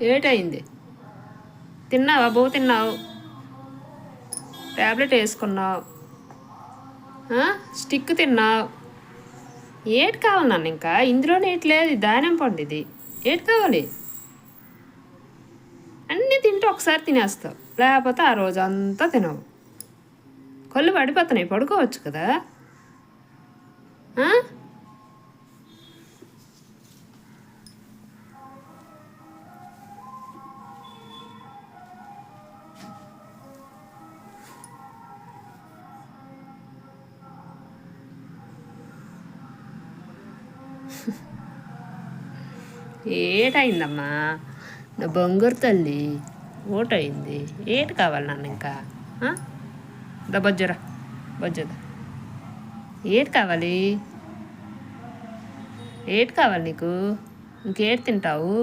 ఏటయింది? తిన్నావా? బో తిన్నావు, ట్యాబ్లెట్ వేసుకున్నావు, స్టిక్ తిన్నావు. ఏటి కావాలి నన్ను? ఇంకా ఇందులోనే ఏటి లేదు, దానిమ్మ పండు ఇది. ఏటి కావాలి? అన్నీ తింటూ ఒకసారి తినేస్తావు, లేకపోతే ఆ రోజు అంతా తినవు. కళ్ళు పడిపోతున్నాయి, పడుకోవచ్చు కదా. ఏటయిందమ్మా నా బంగారు తల్లి? ఓటయింది. ఏటి కావాలి నన్ను ఇంకా? దా బొజ్జరా, బొజ్జదా. ఏటి కావాలి? ఏటి కావాలి నీకు? ఇంకేటి తింటావు?